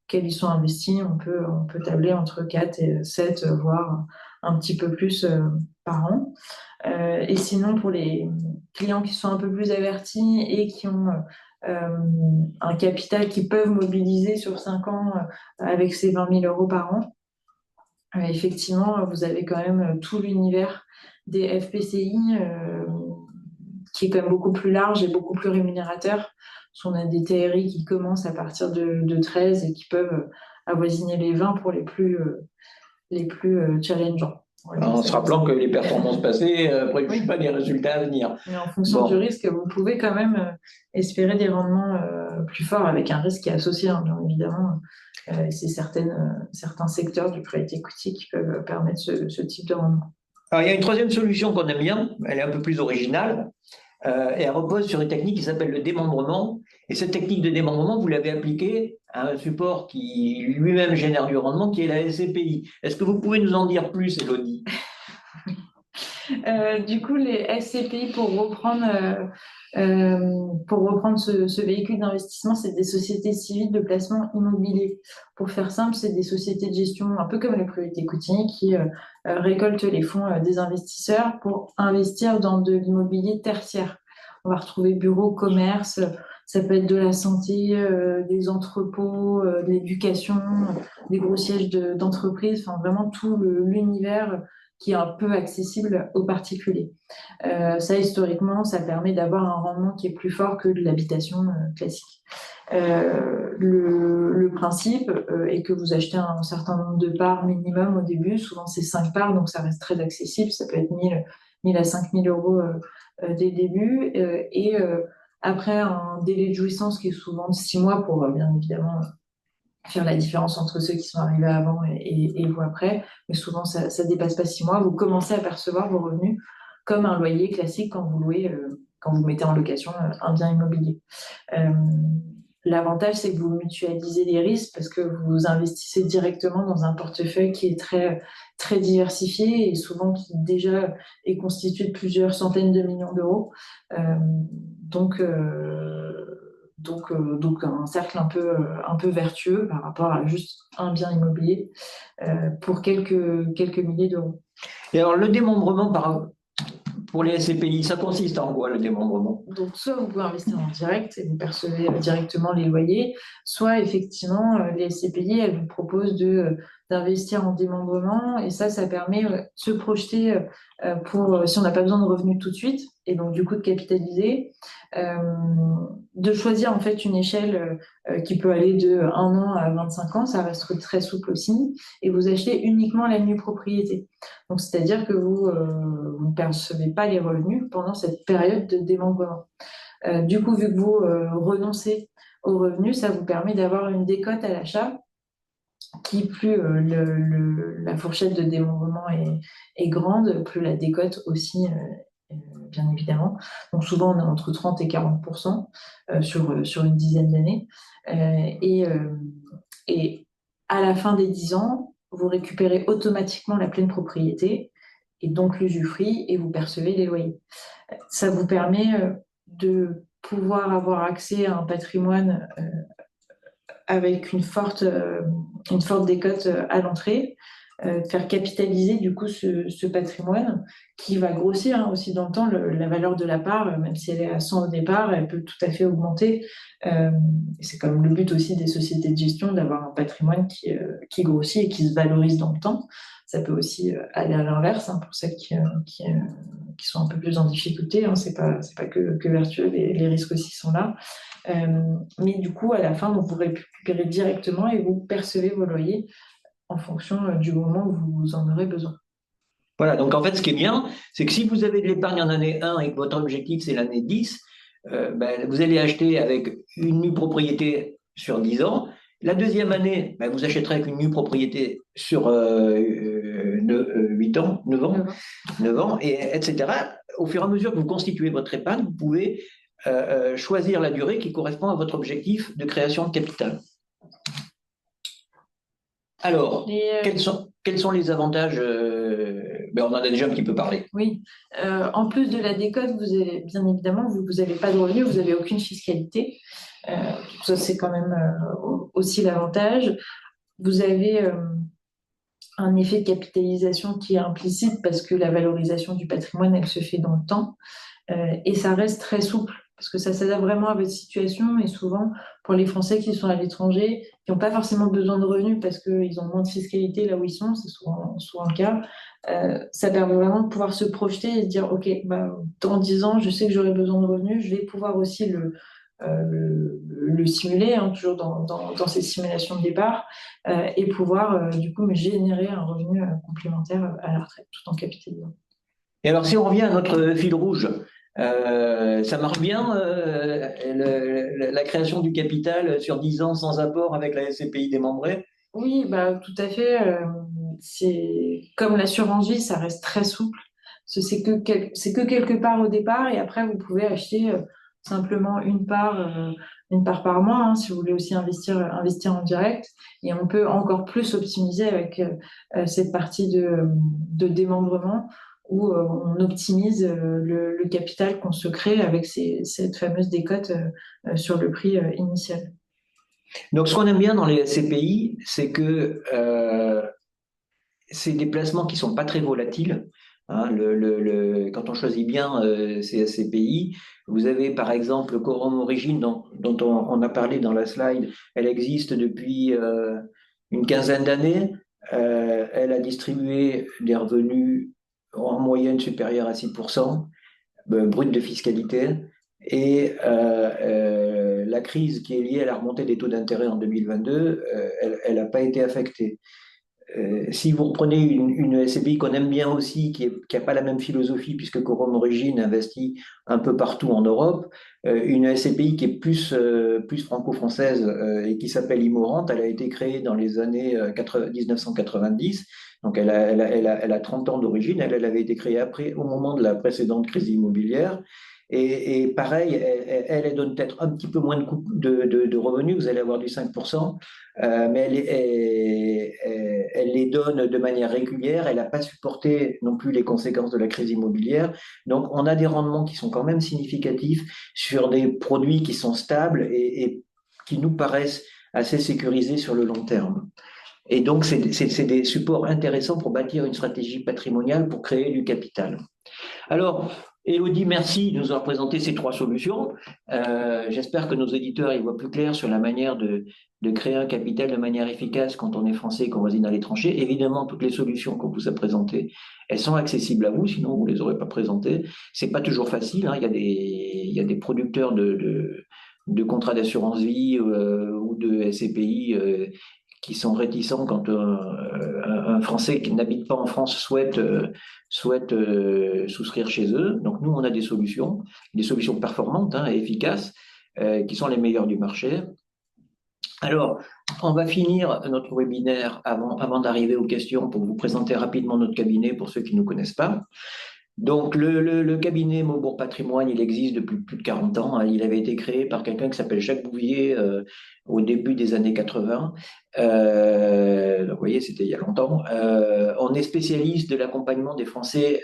auquel ils sont investis, on peut tabler entre 4 et 7, voire un petit peu plus par an. Et sinon, pour les clients qui sont un peu plus avertis et qui ont un capital qu'ils peuvent mobiliser sur 5 ans avec ces 20 000 euros par an, effectivement, vous avez quand même tout l'univers des FPCI qui est quand même beaucoup plus large et beaucoup plus rémunérateur. On a des TRI qui commencent à partir de 13 et qui peuvent avoisiner les 20 pour les plus challengeants. En se rappelant que les performances passées ne préjugent pas les résultats à venir. Mais en fonction du risque, vous pouvez quand même espérer des rendements plus forts avec un risque qui est associé, hein, bien évidemment. C'est certains secteurs du private equity qui peuvent permettre ce type de rendement. Alors, il y a une troisième solution qu'on aime bien, elle est un peu plus originale, et elle repose sur une technique qui s'appelle le démembrement. Et cette technique de démembrement, vous l'avez appliquée à un support qui lui-même génère du rendement, qui est la SCPI. Est-ce que vous pouvez nous en dire plus, Élodie? Du coup, les SCPI, pour reprendre ce véhicule d'investissement, c'est des sociétés civiles de placement immobilier. Pour faire simple, c'est des sociétés de gestion, un peu comme les private equity, qui récoltent les fonds des investisseurs pour investir dans de l'immobilier tertiaire. On va retrouver bureaux, commerce, ça peut être de la santé, des entrepôts, de l'éducation, des gros sièges d'entreprises, enfin vraiment tout l'univers qui est un peu accessible aux particuliers. Ça, historiquement, ça permet d'avoir un rendement qui est plus fort que de l'habitation classique. Le principe est que vous achetez un certain nombre de parts minimum au début, souvent c'est 5 parts, donc ça reste très accessible, ça peut être 1000 à 5000 euros dès le début, et après un délai de jouissance qui est souvent de 6 mois pour bien évidemment faire la différence entre ceux qui sont arrivés avant et vous après, mais souvent ça ne dépasse pas 6 mois, vous commencez à percevoir vos revenus comme un loyer classique quand vous louez, quand vous mettez en location un bien immobilier. L'avantage, c'est que vous mutualisez les risques parce que vous investissez directement dans un portefeuille qui est très, très diversifié et souvent qui déjà est constitué de plusieurs centaines de millions d'euros. Donc un cercle un peu vertueux par rapport à juste un bien immobilier pour quelques milliers d'euros. Et alors, le démembrement pour les SCPI, ça consiste en quoi, le démembrement? Donc, soit vous pouvez investir en direct et vous percevez directement les loyers, soit effectivement, les SCPI, elles vous proposent d'investir en démembrement et ça permet de se projeter si on n'a pas besoin de revenus tout de suite et donc du coup de capitaliser, de choisir en fait une échelle qui peut aller de 1 an à 25 ans, ça reste très souple aussi, et vous achetez uniquement la nue propriété. Donc, c'est-à-dire que vous ne percevez pas les revenus pendant cette période de démembrement. Du coup, vu que vous renoncez aux revenus, ça vous permet d'avoir une décote à l'achat qui, plus la fourchette de démembrement est grande, plus la décote aussi, bien évidemment. Donc, souvent, on est entre 30 et 40% sur une dizaine d'années. Et à la fin des 10 ans, vous récupérez automatiquement la pleine propriété et donc l'usufruit et vous percevez les loyers. Ça vous permet de pouvoir avoir accès à un patrimoine avec une forte décote à l'entrée, de faire capitaliser du coup ce patrimoine qui va grossir aussi dans le temps. La valeur de la part, même si elle est à 100 au départ, elle peut tout à fait augmenter. C'est quand même le but aussi des sociétés de gestion d'avoir un patrimoine qui grossit et qui se valorise dans le temps. Ça peut aussi aller à l'inverse, pour celles qui sont un peu plus en difficulté. C'est pas que vertueux, les risques aussi sont là. Mais du coup, à la fin, vous récupérez directement et vous percevez vos loyers en fonction du moment où vous en aurez besoin. Voilà, donc en fait, ce qui est bien, c'est que si vous avez de l'épargne en année 1 et que votre objectif, c'est l'année 10, vous allez acheter avec une nue propriété sur 10 ans. La deuxième année, vous achèterez avec une nue propriété sur 9 8 ans, 9 ans, 9 ans. 9 ans, et, etc. Au fur et à mesure que vous constituez votre épargne, vous pouvez choisir la durée qui correspond à votre objectif de création de capital. Alors, quels sont les avantages on en a déjà un petit peu parlé. Oui. En plus de la décote, vous avez, bien évidemment, vous n'avez pas de revenus, vous n'avez aucune fiscalité. Ça, c'est quand même aussi l'avantage. Vous avez un effet de capitalisation qui est implicite parce que la valorisation du patrimoine, elle se fait dans le temps. Et ça reste très souple parce que ça s'adapte vraiment à votre situation. Et souvent, pour les Français qui sont à l'étranger, qui n'ont pas forcément besoin de revenus parce qu'ils ont moins de fiscalité là où ils sont, c'est souvent le cas, ça permet vraiment de pouvoir se projeter et se dire, OK, bah, dans 10 ans, je sais que j'aurai besoin de revenus, je vais pouvoir aussi le simuler, hein, toujours dans ces simulations de départ, et pouvoir du coup me générer un revenu complémentaire à la retraite tout en capitalisant. Et alors, si on revient à notre fil rouge, ça marche bien la création du capital sur 10 ans sans apport avec la SCPI démembrée? Oui, bah, tout à fait. C'est comme l'assurance vie, ça reste très souple. C'est que quelque part au départ et après vous pouvez acheter simplement une part par mois, hein, si vous voulez aussi investir en direct. Et on peut encore plus optimiser avec cette partie de démembrement où on optimise le capital qu'on se crée avec cette fameuse décote sur le prix initial. Donc, ce qu'on aime bien dans les SCPI, c'est que c'est des placements qui sont pas très volatiles. Hein, quand on choisit bien ces SCPI, vous avez par exemple Quorum Origine dont on a parlé dans la slide. Elle existe depuis une quinzaine d'années. Elle a distribué des revenus en moyenne supérieurs à 6% brut de fiscalité. Et la crise qui est liée à la remontée des taux d'intérêt en 2022, elle n'a pas été affectée. Si vous reprenez une SCPI qu'on aime bien aussi, qui n'a pas la même philosophie, puisque Quorum Origine investit un peu partout en Europe, une SCPI qui est plus franco-française et qui s'appelle Immorante, elle a été créée dans les années 1990, donc elle a 30 ans d'origine, elle avait été créée après, au moment de la précédente crise immobilière. Et pareil, elle donne peut-être un petit peu moins de revenus, vous allez avoir du 5%, mais elle les donne de manière régulière. Elle n'a pas supporté non plus les conséquences de la crise immobilière. Donc, on a des rendements qui sont quand même significatifs sur des produits qui sont stables et qui nous paraissent assez sécurisés sur le long terme. Et donc, c'est des supports intéressants pour bâtir une stratégie patrimoniale pour créer du capital. Alors, Élodie, merci de nous avoir présenté ces 3 solutions. J'espère que nos éditeurs y voient plus clair sur la manière de créer un capital de manière efficace quand on est français et qu'on réside à l'étranger. Évidemment, toutes les solutions qu'on vous a présentées, elles sont accessibles à vous, sinon vous ne les aurez pas présentées. C'est pas toujours facile, hein. Il y a des producteurs de contrats d'assurance vie ou de SCPI qui sont réticents quand un Français qui n'habite pas en France souhaite souscrire chez eux. Donc nous, on a des solutions performantes, hein, et efficaces, qui sont les meilleures du marché. Alors, on va finir notre webinaire avant d'arriver aux questions pour vous présenter rapidement notre cabinet pour ceux qui ne nous connaissent pas. Donc, le cabinet Maubourg Patrimoine, il existe depuis plus de 40 ans. Hein. Il avait été créé par quelqu'un qui s'appelle Jacques Bouvier au début des années 80. Donc, vous voyez, c'était il y a longtemps. On est spécialiste de l'accompagnement des Français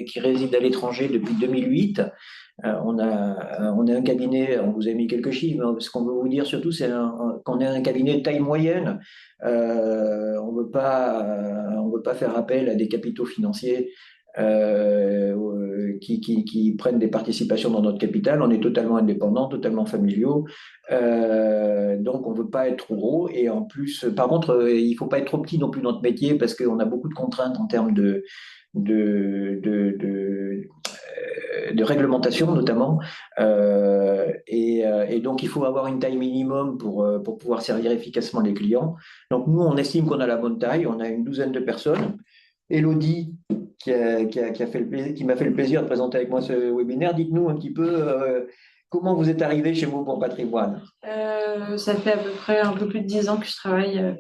qui résident à l'étranger depuis 2008. On est un cabinet, on vous a mis quelques chiffres, mais ce qu'on veut vous dire surtout, c'est qu'on est un cabinet de taille moyenne. On veut pas faire appel à des capitaux financiers qui prennent des participations dans notre capital. On est totalement indépendants, totalement familiaux. Donc, on ne veut pas être trop gros. Et en plus, par contre, il ne faut pas être trop petit non plus dans notre métier parce qu'on a beaucoup de contraintes en termes de réglementation notamment. Et donc, il faut avoir une taille minimum pour pouvoir servir efficacement les clients. Donc, nous, on estime qu'on a la bonne taille. On a une douzaine de personnes. Élodie, qui m'a fait le plaisir de présenter avec moi ce webinaire. Dites-nous un petit peu Comment vous êtes arrivé chez vous pour Patrimoine? Ça fait à peu près un peu plus de 10 ans que je travaille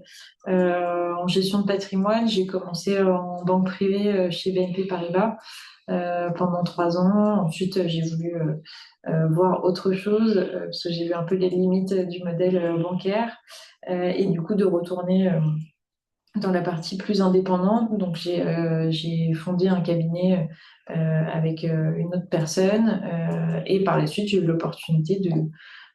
en gestion de patrimoine. J'ai commencé en banque privée chez BNP Paribas pendant 3 ans. Ensuite, j'ai voulu voir autre chose parce que j'ai vu un peu les limites du modèle bancaire et du coup de retourner dans la partie plus indépendante. Donc, j'ai fondé un cabinet avec une autre personne et par la suite, j'ai eu l'opportunité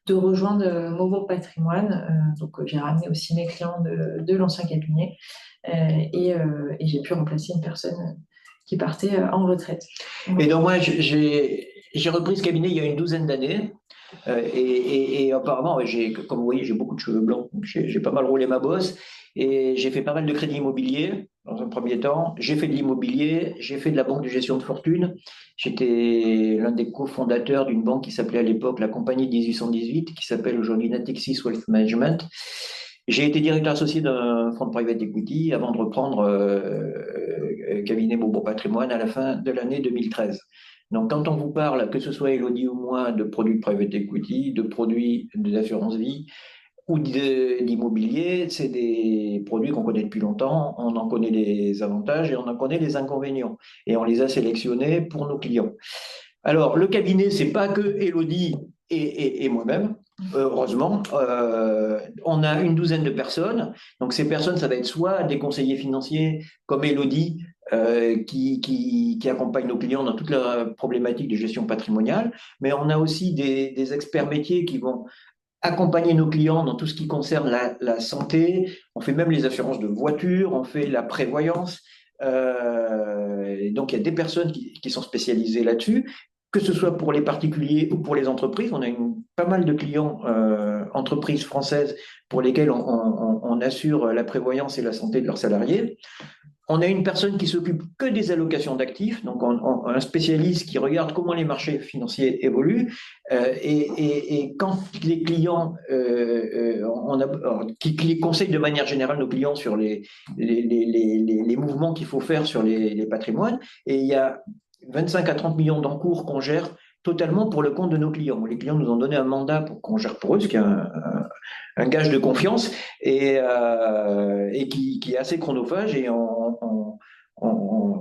de rejoindre Movo Patrimoine. Donc, j'ai ramené aussi mes clients de l'ancien cabinet et j'ai pu remplacer une personne qui partait en retraite. Et Voilà. donc moi, j'ai repris ce cabinet il y a une douzaine d'années. Et apparemment, comme vous voyez, j'ai beaucoup de cheveux blancs. Donc j'ai pas mal roulé ma bosse. Et j'ai fait pas mal de crédits immobiliers dans un premier temps. J'ai fait de l'immobilier, j'ai fait de la banque de gestion de fortune. J'étais l'un des cofondateurs d'une banque qui s'appelait à l'époque la Compagnie 1818, qui s'appelle aujourd'hui Natixis Wealth Management. J'ai été directeur associé d'un fonds de private equity avant de reprendre cabinet Beaubourg Patrimoine à la fin de l'année 2013. Donc, quand on vous parle, que ce soit Elodie ou moi, de produits de private equity, de produits d'assurance vie ou d'immobilier, c'est des produits qu'on connaît depuis longtemps. On en connaît les avantages et on en connaît les inconvénients. Et on les a sélectionnés pour nos clients. Alors, le cabinet, c'est pas que Elodie et moi-même. Heureusement, on a une douzaine de personnes. Donc, ces personnes, ça va être soit des conseillers financiers comme Elodie, qui accompagnent nos clients dans toute la problématique de gestion patrimoniale, mais on a aussi des experts métiers qui vont accompagner nos clients dans tout ce qui concerne la santé. On fait même les assurances de voiture, on fait la prévoyance. Donc, il y a des personnes qui sont spécialisées là-dessus, que ce soit pour les particuliers ou pour les entreprises. On a pas mal de clients entreprises françaises pour lesquelles on assure la prévoyance et la santé de leurs salariés. On a une personne qui s'occupe que des allocations d'actifs, donc un spécialiste qui regarde comment les marchés financiers évoluent. Et quand les clients, qui conseillent de manière générale nos clients sur les mouvements qu'il faut faire sur les patrimoines, et il y a 25 à 30 millions d'encours qu'on gère totalement pour le compte de nos clients. Les clients nous ont donné un mandat pour qu'on gère pour eux, ce qui est un gage de confiance et qui est assez chronophage. Et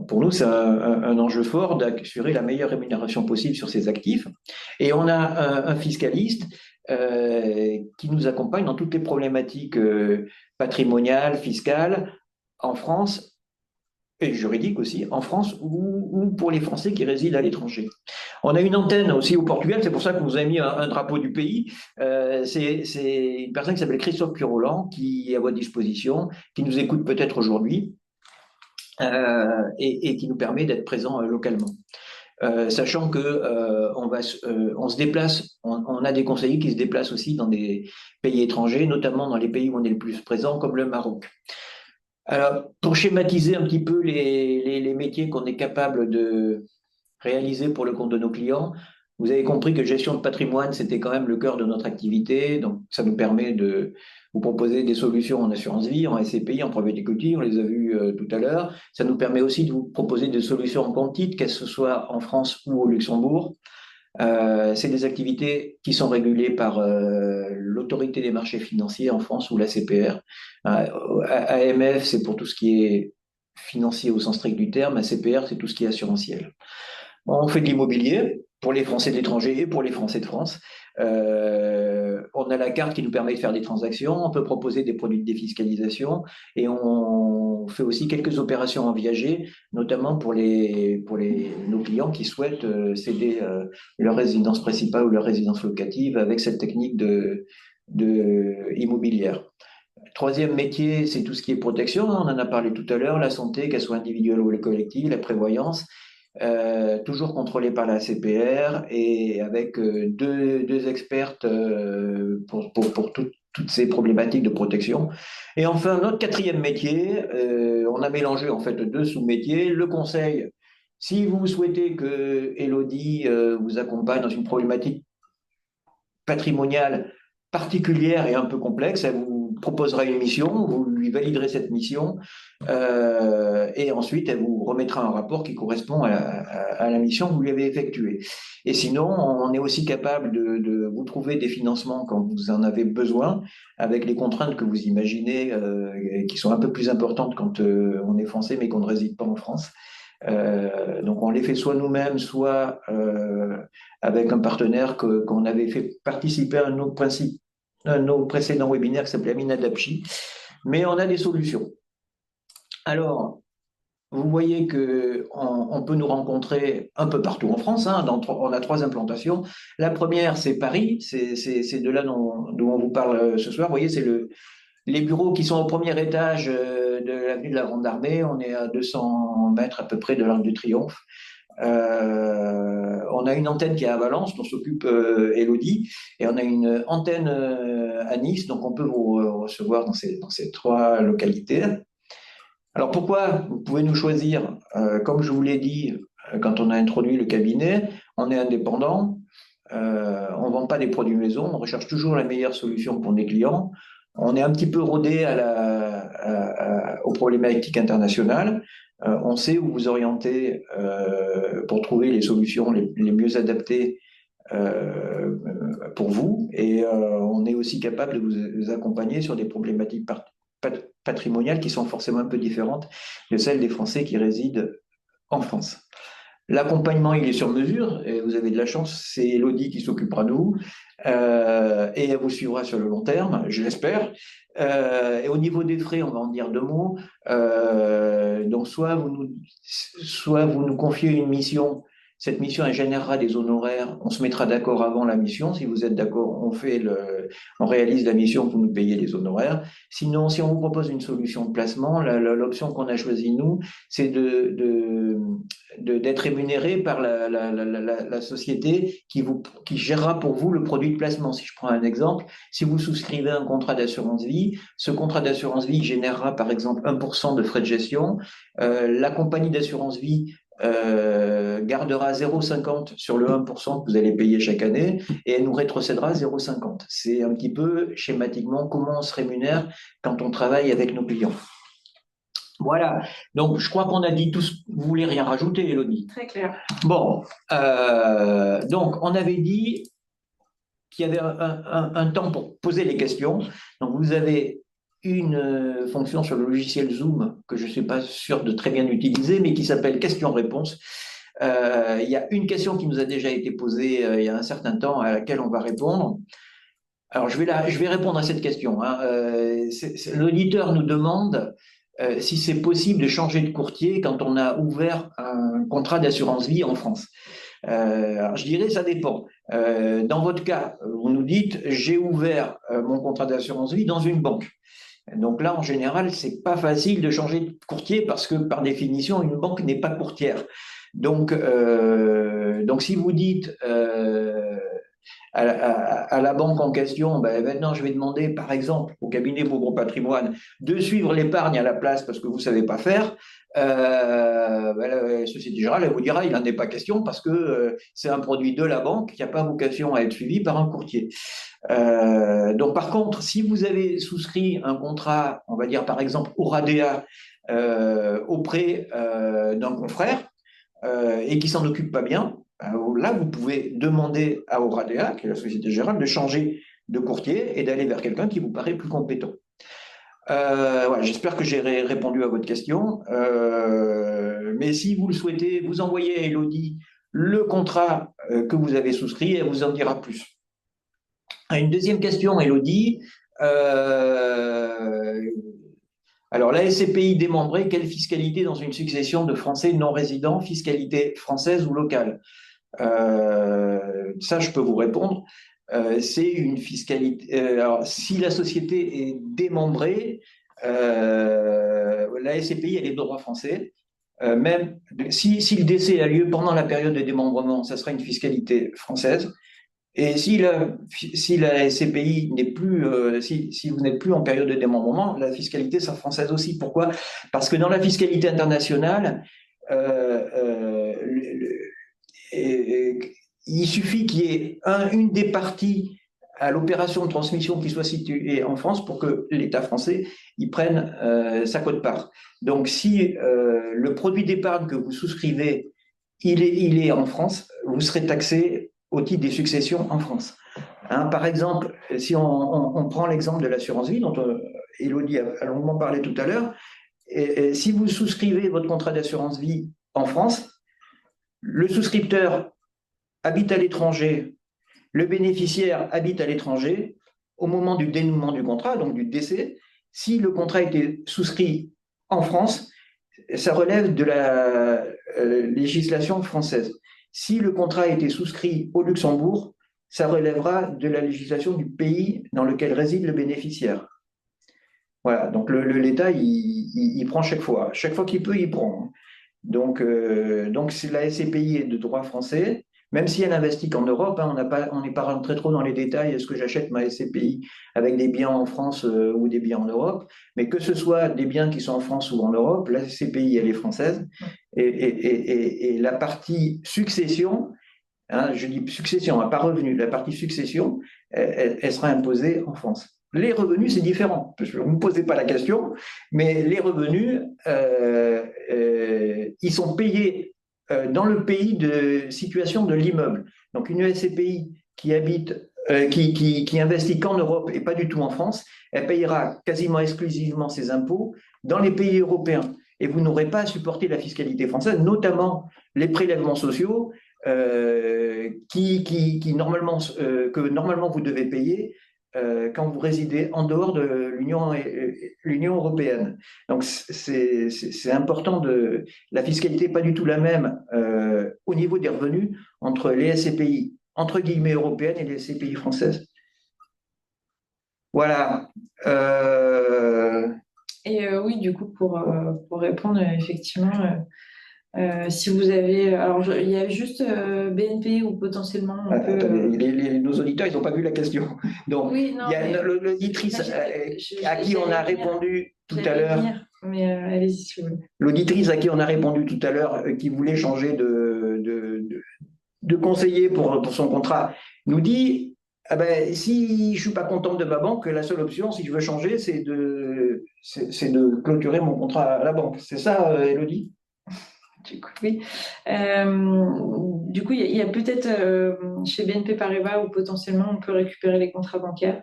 pour nous, c'est un enjeu fort d'assurer la meilleure rémunération possible sur ces actifs. Et on a un fiscaliste qui nous accompagne dans toutes les problématiques patrimoniales, fiscales, en France et juridique aussi, en France ou pour les Français qui résident à l'étranger. On a une antenne aussi au Portugal, c'est pour ça qu'on nous a mis un drapeau du pays. C'est une personne qui s'appelle Christophe Purolan, qui est à votre disposition, qui nous écoute peut-être aujourd'hui et qui nous permet d'être présents localement. Sachant que on se déplace, on a des conseillers qui se déplacent aussi dans des pays étrangers, notamment dans les pays où on est le plus présent, comme le Maroc. Alors, pour schématiser un petit peu les métiers qu'on est capable de réaliser pour le compte de nos clients, vous avez compris que gestion de patrimoine, c'était quand même le cœur de notre activité. Donc, ça nous permet de vous proposer des solutions en assurance vie, en SCPI, en private equity, on les a vues tout à l'heure. Ça nous permet aussi de vous proposer des solutions en compte titre, qu'elles ce soit en France ou au Luxembourg. C'est des activités qui sont régulées par l'autorité des marchés financiers en France ou la CPR. AMF, c'est pour tout ce qui est financier au sens strict du terme. ACPR, c'est tout ce qui est assurantiel. On fait de l'immobilier pour les Français de l'étranger et pour les Français de France. On a la carte qui nous permet de faire des transactions. On peut proposer des produits de défiscalisation et on fait aussi quelques opérations en viager, notamment pour nos clients qui souhaitent céder leur résidence principale ou leur résidence locative avec cette technique de immobilière. Troisième métier, c'est tout ce qui est protection. On en a parlé tout à l'heure, la santé, qu'elle soit individuelle ou collective, la prévoyance. Toujours contrôlé par la CPR et avec deux expertes pour toutes ces problématiques de protection. Et enfin, notre quatrième métier, on a mélangé en fait deux sous-métiers. Le conseil, si vous souhaitez que Elodie vous accompagne dans une problématique patrimoniale particulière et un peu complexe, elle vous proposera une mission, vous lui validerez cette mission, et ensuite elle vous remettra un rapport qui correspond à la mission que vous lui avez effectuée. Et sinon, on est aussi capable de vous trouver des financements quand vous en avez besoin, avec les contraintes que vous imaginez, qui sont un peu plus importantes quand on est français mais qu'on ne réside pas en France. Donc on les fait soit nous-mêmes, soit avec un partenaire qu'on avait fait participer à un de nos précédents webinaires qui s'appelait Amina Dabchi. Mais on a des solutions. Alors, vous voyez qu'on peut nous rencontrer un peu partout en France. Hein, on a 3 implantations. La première, c'est Paris. C'est de là dont on vous parle ce soir. Vous voyez, c'est les bureaux qui sont au premier étage de l'avenue de la Grande Armée. On est à 200 mètres à peu près de l'Arc de Triomphe. On a une antenne qui est à Valence, dont s'occupe Elodie, et on a une antenne à Nice, donc on peut vous recevoir dans ces 3 localités. Alors pourquoi vous pouvez nous choisir? Comme je vous l'ai dit quand on a introduit le cabinet, on est indépendant, on ne vend pas des produits maison, on recherche toujours la meilleure solution pour nos clients. On est un petit peu rodé aux problématiques internationales. On sait où vous orienter pour trouver les solutions les mieux adaptées pour vous. Et on est aussi capable de vous accompagner sur des problématiques patrimoniales qui sont forcément un peu différentes de celles des Français qui résident en France. L'accompagnement, il est sur mesure, et vous avez de la chance, c'est Elodie qui s'occupera de vous, et elle vous suivra sur le long terme, je l'espère. Et au niveau des frais, on va en dire 2 mots. Donc, soit vous nous confiez une mission. Cette mission, elle générera des honoraires. On se mettra d'accord avant la mission. Si vous êtes d'accord, on réalise la mission, vous nous payez les honoraires. Sinon, si on vous propose une solution de placement, l'option qu'on a choisie, nous, c'est d'être rémunéré par la société qui gérera pour vous le produit de placement. Si je prends un exemple, si vous souscrivez un contrat d'assurance vie, ce contrat d'assurance vie générera par exemple 1% de frais de gestion. La compagnie d'assurance vie gardera 0,50 sur le 1% que vous allez payer chaque année et elle nous rétrocédera 0,50. C'est un petit peu schématiquement comment on se rémunère quand on travaille avec nos clients. Voilà, donc je crois qu'on a dit tout. Vous voulez rien rajouter, Elodie? Très clair. Bon, donc on avait dit qu'il y avait un temps pour poser les questions. Donc vous avez une fonction sur le logiciel Zoom que je ne suis pas sûr de très bien utiliser, mais qui s'appelle questions-réponses. Il y a une question qui nous a déjà été posée il y a un certain temps à laquelle on va répondre. Alors je vais répondre à cette question. Hein. L'auditeur nous demande si c'est possible de changer de courtier quand on a ouvert un contrat d'assurance vie en France. Alors je dirais ça dépend. Dans votre cas, vous nous dites j'ai ouvert mon contrat d'assurance vie dans une banque. Donc là, en général, c'est pas facile de changer de courtier parce que par définition, une banque n'est pas courtière. Donc si vous dites à la banque en question, ben maintenant je vais demander par exemple au cabinet Beaugrand Patrimoine de suivre l'épargne à la place parce que vous ne savez pas faire, ben la Société Générale elle vous dira il n'en est pas question parce que c'est un produit de la banque qui n'a pas vocation à être suivi par un courtier. Donc par contre, si vous avez souscrit un contrat, on va dire par exemple Oradea auprès d'un confrère et qui s'en occupe pas bien, là vous pouvez demander à Oradea, qui est la Société Générale, de changer de courtier et d'aller vers quelqu'un qui vous paraît plus compétent. Voilà, j'espère que j'ai répondu à votre question. Mais si vous le souhaitez, vous envoyez à Elodie le contrat que vous avez souscrit et elle vous en dira plus. Une deuxième question, Elodie. Alors, la SCPI démembrée, quelle fiscalité dans une succession de Français non résidents, fiscalité française ou locale? Ça, je peux vous répondre. C'est une fiscalité. Alors, si la société est démembrée, la SCPI, elle est de droit français. Même si le décès a lieu pendant la période de démembrement, ça sera une fiscalité française. Et si la SCPI n'est plus, si vous n'êtes plus en période de démembrement, la fiscalité sera française aussi. Pourquoi? Parce que dans la fiscalité internationale, il suffit qu'il y ait une des parties à l'opération de transmission qui soit située en France pour que l'État français y prenne sa quote-part. Donc, si le produit d'épargne que vous souscrivez, il est en France, vous serez taxé au titre des successions en France. Hein, par exemple, si on prend l'exemple de l'assurance vie, dont Élodie a longuement parlé tout à l'heure, et si vous souscrivez votre contrat d'assurance vie en France, le souscripteur habite à l'étranger, le bénéficiaire habite à l'étranger, au moment du dénouement du contrat, donc du décès, si le contrat a été souscrit en France, ça relève de la législation française. Si le contrat a été souscrit au Luxembourg, ça relèvera de la législation du pays dans lequel réside le bénéficiaire. Voilà, donc l'État, il prend chaque fois. Chaque fois qu'il peut, il prend. Donc la SCPI est de droit français, même si elle investit qu'en Europe, hein, on n'est pas rentré trop dans les détails. Est-ce que j'achète ma SCPI avec des biens en France ou des biens en Europe? Mais que ce soit des biens qui sont en France ou en Europe, la SCPI, elle est française. Et la partie succession, hein, je dis succession, hein, pas revenu, la partie succession, elle sera imposée en France. Les revenus, c'est différent. Vous ne me posez pas la question, mais les revenus, ils sont payés dans le pays de situation de l'immeuble. Donc, une SCPI qui habite, qui investit qu'en Europe et pas du tout en France, elle payera quasiment exclusivement ses impôts dans les pays européens. Et vous n'aurez pas à supporter la fiscalité française, notamment les prélèvements sociaux normalement, que normalement vous devez payer quand vous résidez en dehors de l'Union européenne. Donc c'est important la fiscalité n'est pas du tout la même au niveau des revenus entre les SCPI entre guillemets européennes et les SCPI françaises. Voilà. Et oui, du coup, pour répondre, effectivement, si vous avez. Alors, il y a juste BNP ou potentiellement. Nos auditeurs, ils n'ont pas vu la question. Donc, oui, non, il y a l'auditrice à qui on a répondu tout à l'heure. Mais allez-y si vous voulez. L'auditrice à qui on a répondu tout à l'heure, qui voulait changer de conseiller pour son contrat, nous dit ah ben, si je ne suis pas contente de ma banque, la seule option, si je veux changer, c'est de clôturer mon contrat à la banque. C'est ça, Élodie? Du coup, oui. Du coup, il y a peut-être chez BNP Paribas où potentiellement on peut récupérer les contrats bancaires,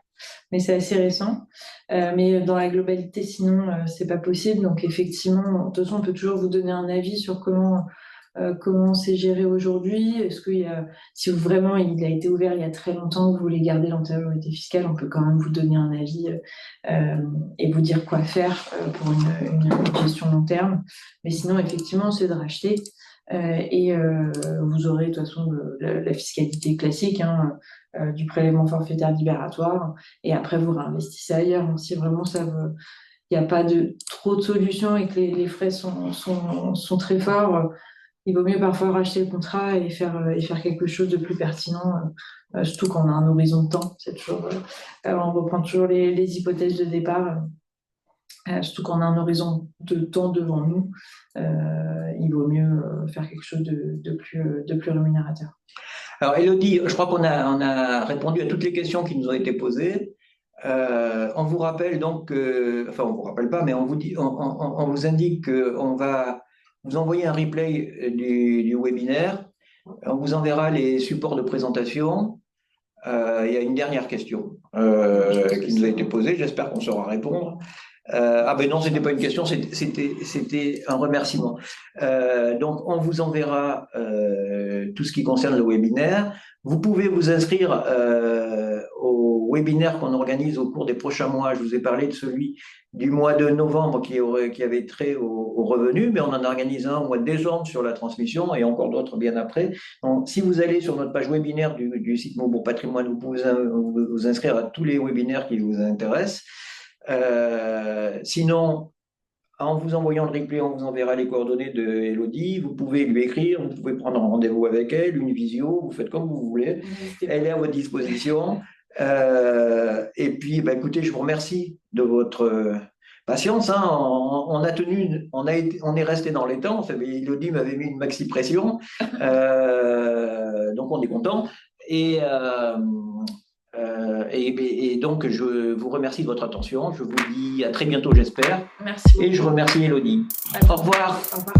mais c'est assez récent. Mais dans la globalité, sinon, c'est pas possible. Donc, effectivement, de toute façon, on peut toujours vous donner un avis sur comment c'est géré aujourd'hui. Est-ce qu'il y a, si vraiment il a été ouvert il y a très longtemps, que vous voulez garder l'antériorité fiscale, on peut quand même vous donner un avis et vous dire quoi faire pour une gestion long terme. Mais sinon, effectivement, c'est de racheter et vous aurez de toute façon la fiscalité classique, hein, du prélèvement forfaitaire libératoire, et après vous réinvestissez ailleurs. Donc, si vraiment il n'y a pas trop de solutions et que les frais sont très forts, il vaut mieux parfois racheter le contrat et faire quelque chose de plus pertinent, surtout quand on a un horizon de temps. C'est toujours, on reprend toujours les hypothèses de départ, surtout quand on a un horizon de temps devant nous. Il vaut mieux faire quelque chose de plus rémunérateur. Alors, Élodie, je crois qu'on a répondu à toutes les questions qui nous ont été posées. On vous rappelle donc, enfin, on ne vous rappelle pas, mais on vous indique qu'on va vous envoyer un replay du webinaire. On vous enverra les supports de présentation. Il y a une dernière question qui nous a été posée. J'espère qu'on saura répondre. Ah ben non, c'était pas une question, c'était un remerciement. Donc, on vous enverra tout ce qui concerne le webinaire. Vous pouvez vous inscrire au webinaire qu'on organise au cours des prochains mois. Je vous ai parlé de celui du mois de novembre qui avait trait aux revenus, mais on en organise un au mois de décembre sur la transmission et encore d'autres bien après. Donc, si vous allez sur notre page webinaire du site Mobourg Patrimoine, vous pouvez vous inscrire à tous les webinaires qui vous intéressent. Sinon, en vous envoyant le replay, on vous enverra les coordonnées de Élodie. Vous pouvez lui écrire, vous pouvez prendre un rendez-vous avec elle, une visio, vous faites comme vous voulez. Elle est à votre disposition. Et puis, bah, écoutez, je vous remercie de votre patience. Hein. On a tenu, on est resté dans les temps. Élodie m'avait mis une maxi pression, donc on est content. Et Et donc, je vous remercie de votre attention. Je vous dis à très bientôt, j'espère. Merci beaucoup. Et je remercie Élodie. Au revoir. Au revoir.